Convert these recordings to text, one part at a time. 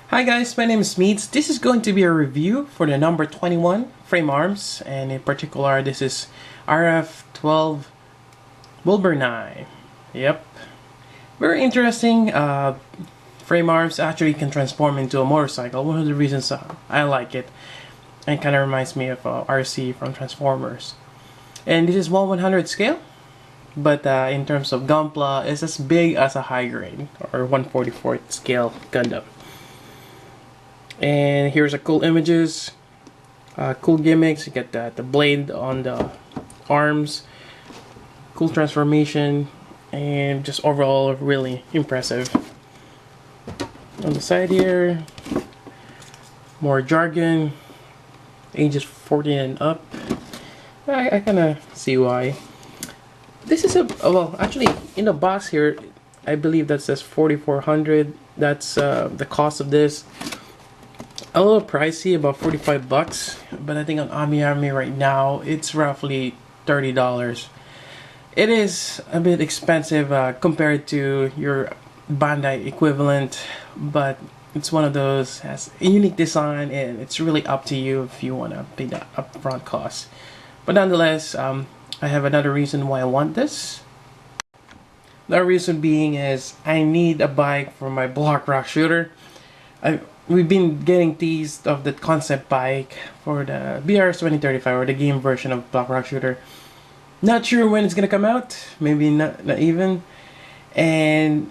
Hi guys, my name is Meads. This is going to be a review for the number 21 frame arms, and in particular this is RF12 Wilber 9. Yep. Very interesting. Frame arms actually can transform into a motorcycle. One of the reasons I like it. And kind of reminds me of RC from Transformers. And this is 1/100 scale. But in terms of Gunpla, it's as big as a high grade or 1/44 scale Gundam. And here's a cool images, cool gimmicks. You get the blade on the arms, cool transformation, and just overall really impressive. On the side here, more jargon, ages 14 and up. I kind of see why. This is well, actually in the box here, I believe that says 4,400. That's the cost of this. A little pricey, about 45 bucks, but I think on AmiAmi right now it's roughly $30. It is a bit expensive compared to your Bandai equivalent, but it's one of those, has a unique design, and it's really up to you if you want to pay that upfront cost. But nonetheless, I have another reason why I want this. The reason being is I need a bike for my block rock shooter. We've been getting teased of the concept bike for the BRS 2035, or the game version of block rock shooter. Not sure when it's gonna come out, maybe not even. And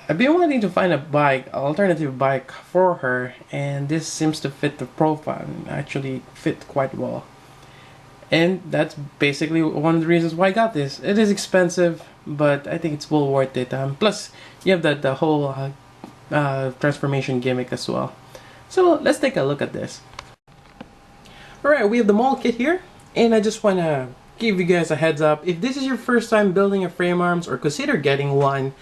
I've been wanting to find a bike, an alternative bike for her, and this seems to fit the profile and actually fit quite well. And that's basically one of the reasons why I got this. It is expensive, but I think it's well worth it. Plus, you have the whole transformation gimmick as well. So let's take a look at this. Alright, we have the mold kit here, and I just want to give you guys a heads up. If this is your first time building a frame arms or consider getting one,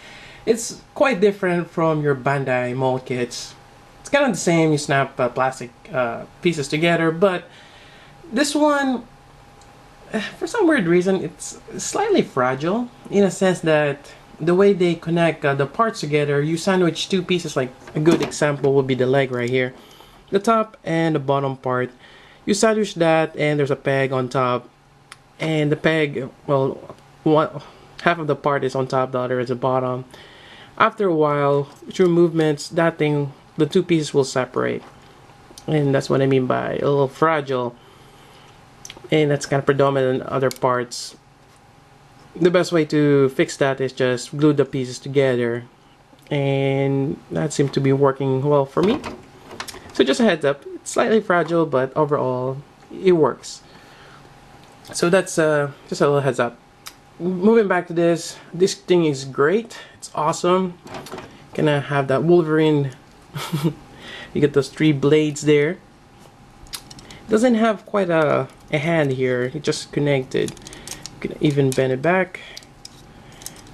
it's quite different from your Bandai mold kits. It's kind of the same, you snap plastic pieces together, but this one, for some weird reason, it's slightly fragile, in a sense that the way they connect the parts together, you sandwich two pieces. Like a good example would be the leg right here, the top and the bottom part. You sandwich that, and there's a peg on top, and the peg, well, half of the part is on top, the other is the bottom. After a while, through movements, that thing, the two pieces will separate, and that's what I mean by a little fragile. And that's kind of predominant in other parts. The best way to fix that is just glue the pieces together, and that seemed to be working well for me. So just a heads up, it's slightly fragile, but overall it works. So that's just a little heads up. Moving back to this thing is great. It's awesome. Gonna have that Wolverine. You get those three blades there. Doesn't have quite a hand here. It just connected. You can even bend it back.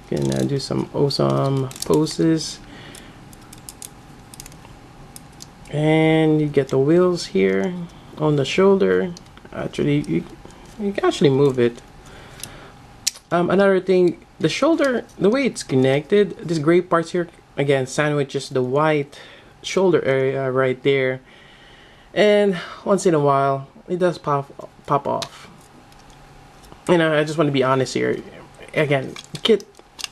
You can do some awesome poses. And you get the wheels here on the shoulder. Actually, you can actually move it. Another thing, the shoulder, the way it's connected, this gray parts here, again, sandwiches the white shoulder area right there. And once in a while, it does pop off. You know, I just want to be honest here. Again, the kit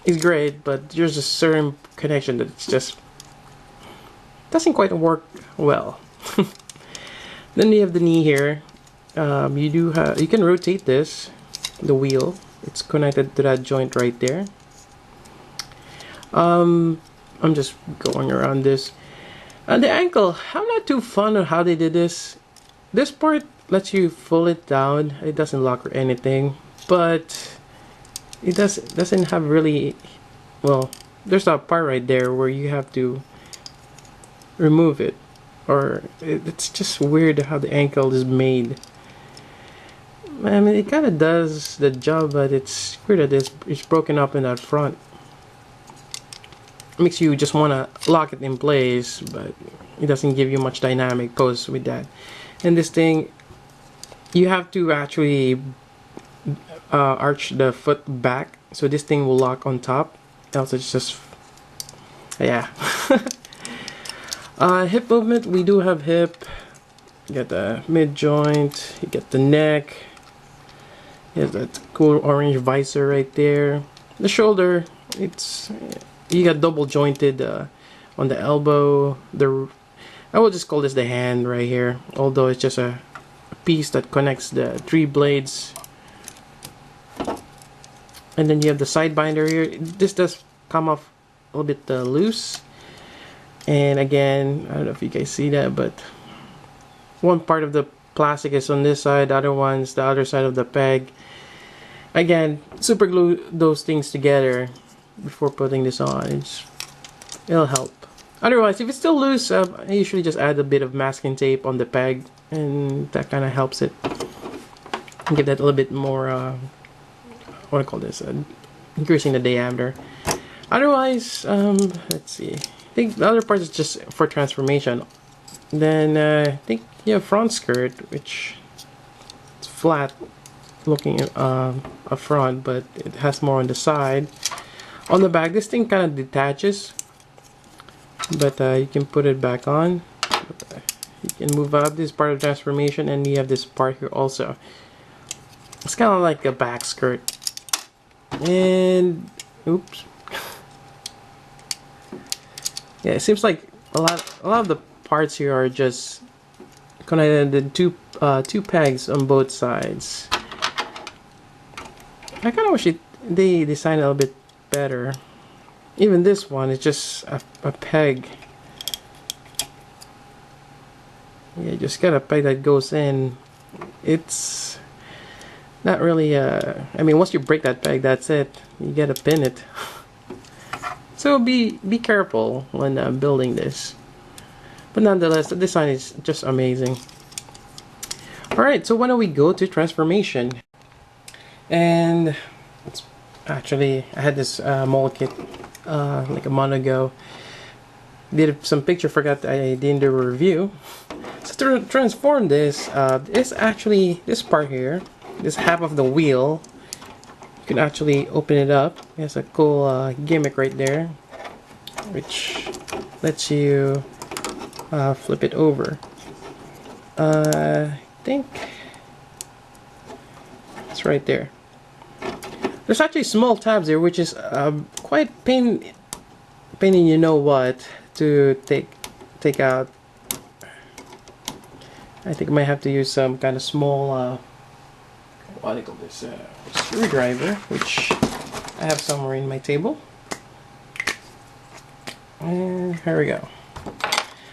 is great, but there's a certain connection that it's just doesn't quite work well. Then you have the knee here. You can rotate this, the wheel. It's connected to that joint right there. I'm just going around this. The ankle, I'm not too fond of how they did this. This part lets you pull it down. It doesn't lock or anything, but it doesn't have really, well, there's a part right there where you have to remove it, or it's just weird how the ankle is made. I mean, it kind of does the job, but it's weird that it's broken up in that front. Makes you just want to lock it in place, but it doesn't give you much dynamic pose with that. And this thing, you have to actually arch the foot back, so this thing will lock on top, else it's just, yeah. Hip movement, we do have hip. You get the mid joint, you get the neck. You have that cool orange visor right there. The shoulder, you got double jointed on the elbow. I will just call this the hand right here, although it's just a piece that connects the 3 blades. And then you have the side binder here. This does come off a little bit loose. And again, I don't know if you guys see that, but one part of the plastic is on this side, the other one's the other side of the peg. Again, super glue those things together before putting this on. It'll help. Otherwise, if it's still loose, I usually just add a bit of masking tape on the peg, and that kind of helps it. Give that a little bit more, what do I call this? Increasing the diameter. Otherwise, let's see. I think the other part is just for transformation. Then I think you have front skirt, which is flat looking up front, but it has more on the side. On the back, this thing kind of detaches, but you can put it back on. You can move up this part of transformation, and you have this part here also. It's kind of like a back skirt. And oops. Yeah, it seems like a lot of the parts here are just connected to two pegs on both sides. I kind of wish they designed it a little bit better. Even this one is just a peg. Yeah, just got a peg that goes in. It's not really I mean, once you break that peg, that's it. You gotta pin it. So be careful when building this. But nonetheless, the design is just amazing. Alright, so why don't we go to transformation? And it's actually, I had this mold kit like a month ago. Did some picture, forgot I didn't do a review. So to transform this, it's actually this part here, this half of the wheel. You can actually open it up. There's a cool gimmick right there, which lets you flip it over. I think it's right there. There's actually small tabs there, which is quite pain in you know what to take out. I think I might have to use some kind of small what do you call this, screwdriver, which I have somewhere in my table. And here we go.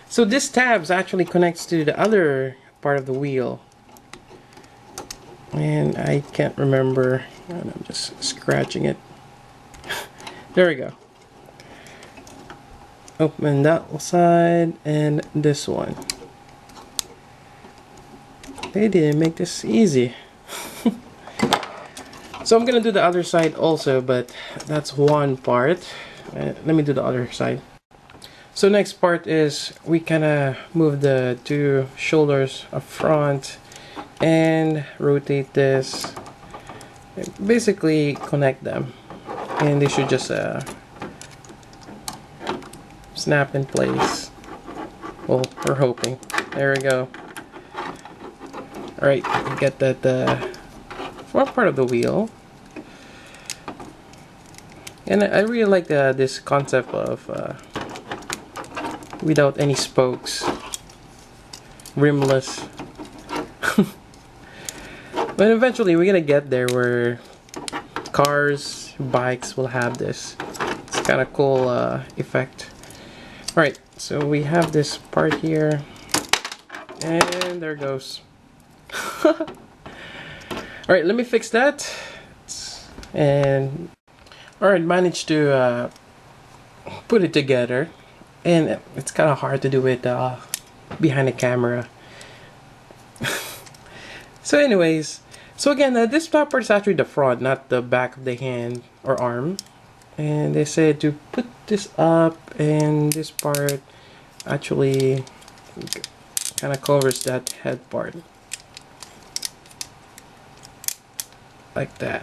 So this tabs actually connects to the other part of the wheel, and I can't remember, and I'm just scratching it. There we go. Open that side and this one. They didn't make this easy. So I'm gonna do the other side also, but that's one part. Let me do the other side. So next part is we kind of move the two shoulders up front and rotate this. Basically connect them, and they should just snap in place. Well, we're hoping. There we go. Alright, get that front part of the wheel. And I really like this concept of without any spokes, rimless. But eventually we're gonna get there where cars, bikes will have this. It's kind of cool effect. Alright, so we have this part here, and there it goes. Alright, let me fix that. And alright, managed to put it together, and it's kind of hard to do it behind the camera. So anyways, so again, this top part is actually the front, not the back of the hand or arm. And they said to put this up, and this part actually kind of covers that head part. Like that.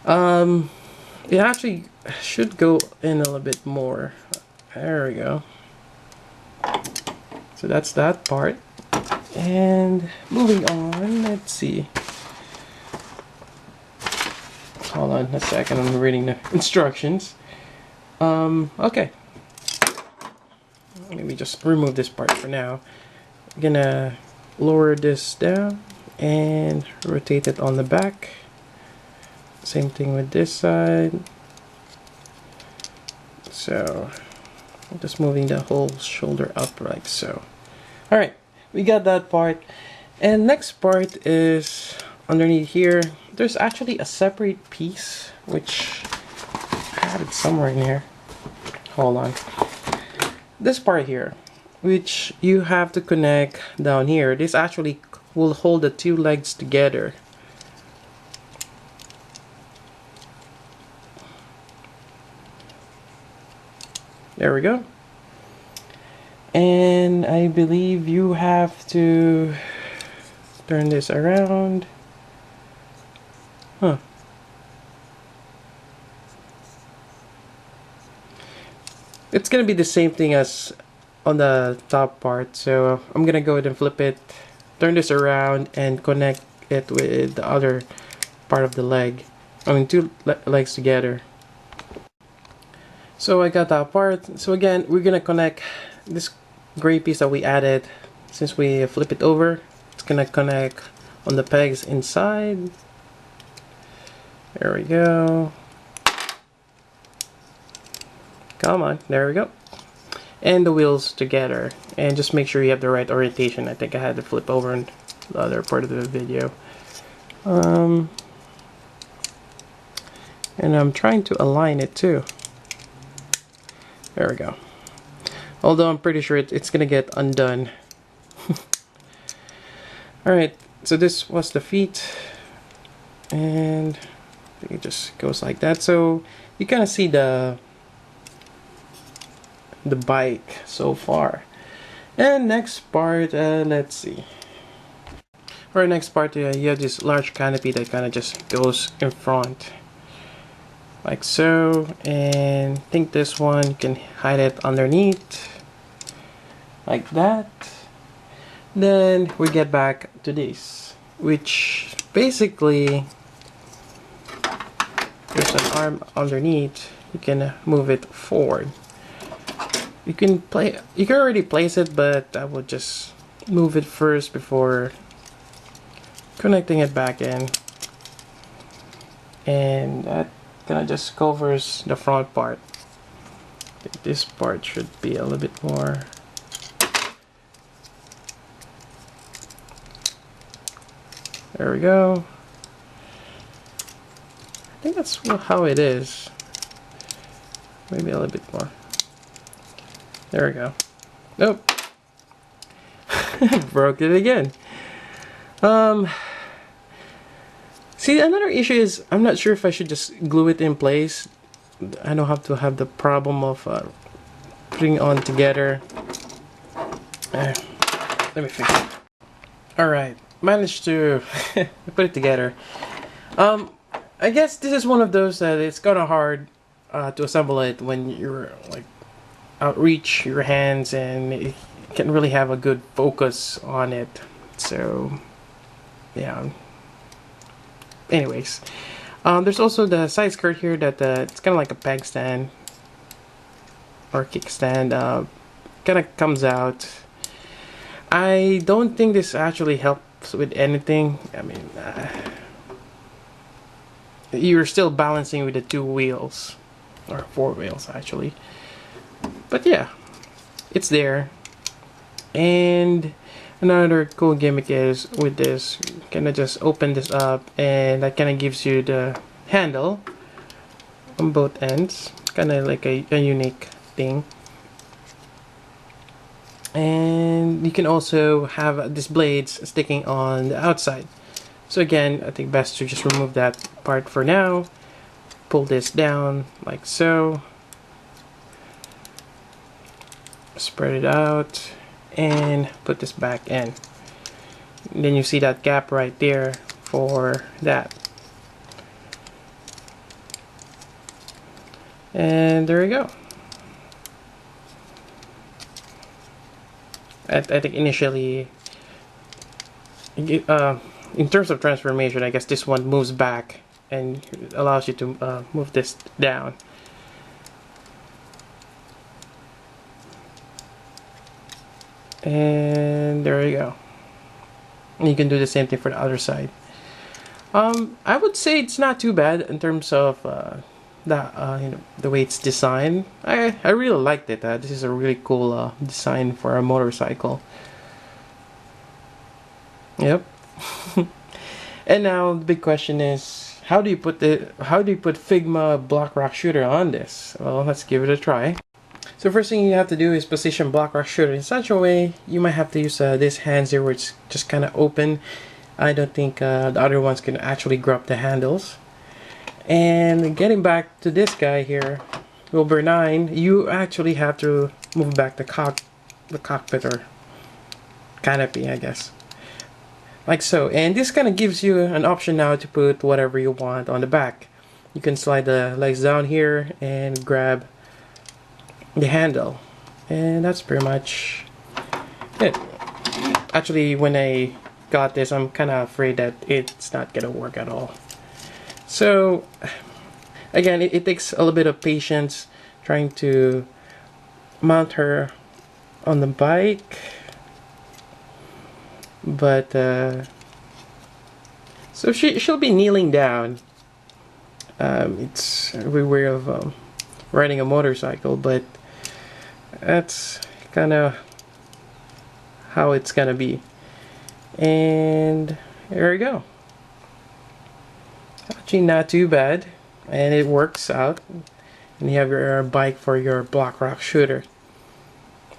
It actually should go in a little bit more. There we go. So that's that part. And moving on, let's see. Hold on a second, I'm reading the instructions. Okay. Let me just remove this part for now. I'm gonna lower this down and rotate it on the back. Same thing with this side. So I'm just moving the whole shoulder up like so. Alright, we got that part. And next part is underneath here. There's actually a separate piece, which I have it somewhere in here. Hold on. This part here, which you have to connect down here. This actually will hold the two legs together. There we go. And I believe you have to turn this around. Huh. It's gonna be the same thing as on the top part, so I'm gonna go ahead and flip it, turn this around, and connect it with the other part of the leg. I mean, two legs together. So I got that part. So again, we're gonna connect this gray piece that we added. Since we flip it over, it's gonna connect on the pegs inside. There we go. Come on, there we go. And the wheels together. And just make sure you have the right orientation. I think I had to flip over in the other part of the video. And I'm trying to align it too. There we go. Although I'm pretty sure it's gonna get undone. Alright, so this was the feet. And it just goes like that. So you kind of see the bike so far. And next part, let's see. For our next part, you have this large canopy that kind of just goes in front like so, and I think this one you can hide it underneath like that. Then we get back to this, which basically there's an arm underneath. You can move it forward. You can already place it, but I will just move it first before connecting it back in. And that kind of just covers the front part. I think this part should be a little bit more. There we go. I think that's how it is. Maybe a little bit more. There we go. Nope. Broke it again. See, another issue is I'm not sure if I should just glue it in place. I don't have to have the problem of putting it on together. Let me fix it. Alright, managed to put it together. I guess this is one of those that it's kind of hard to assemble it when you're like outreach your hands and you can't really have a good focus on it. So yeah. Anyways, there's also the side skirt here that it's kind of like a peg stand or kickstand. Kind of comes out. I don't think this actually helps with anything. I mean, you're still balancing with the two wheels, or four wheels actually. But yeah, it's there. And another cool gimmick is with this, you kind of just open this up, and that kind of gives you the handle on both ends. Kind of like a unique thing. And you can also have these blades sticking on the outside. So again, I think best to just remove that part for now. Pull this down like so. Spread it out and put this back in. And then you see that gap right there for that. And there you go. I think initially, in terms of transformation, I guess this one moves back and allows you to move this down. And there you go. You can do the same thing for the other side. I would say it's not too bad in terms of the way it's designed. I really liked it. This is a really cool design for a motorcycle. Yep. And now the big question is, how do you put Figma Block Rock Shooter on this? Well, let's give it a try. So first thing you have to do is position Block Rock Shooter in such a way. You might have to use this hands here where it's just kind of open. I don't think the other ones can actually grab the handles. And getting back to this guy here, Wilber 9, you actually have to move back the cockpit or canopy, I guess. Like so. And this kind of gives you an option now to put whatever you want on the back. You can slide the legs down here and grab the handle. And that's pretty much it. Actually, when I got this, I'm kind of afraid that it's not gonna work at all. So again, it takes a little bit of patience trying to mount her on the bike, but so she'll be kneeling down. It's a weird way of riding a motorcycle, but that's kind of how it's gonna be. And there we go. Actually not too bad, and it works out. And you have your bike for your Block Rock Shooter.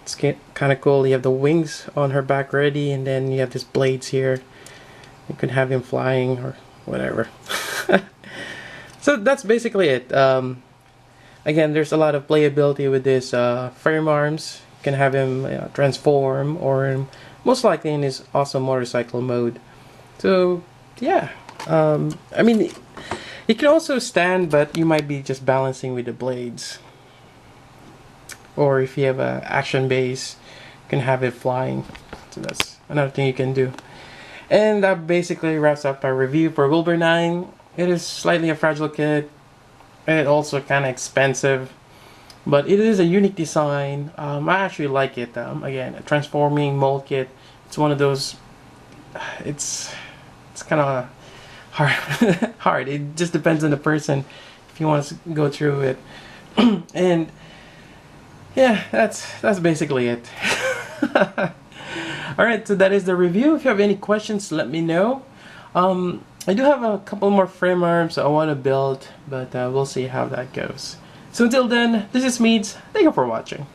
It's kind of cool. You have the wings on her back ready, and then you have these blades here. You can have him flying or whatever. So that's basically it. Again, there's a lot of playability with this frame arms. You can have him transform, or most likely in his awesome motorcycle mode. So yeah, I mean, it can also stand, but you might be just balancing with the blades. Or if you have a action base, you can have it flying. So that's another thing you can do. And that basically wraps up our review for Wilber 9. It is slightly a fragile kit, and also kind of expensive, but it is a unique design. I actually like it. Again, a transforming mold kit. It's one of those. It's kind of hard. It just depends on the person if he wants to go through it. And yeah, that's basically it. Alright, so that is the review. If you have any questions, let me know. I do have a couple more frame arms I want to build, but we'll see how that goes. So until then, this is Meads. Thank you for watching.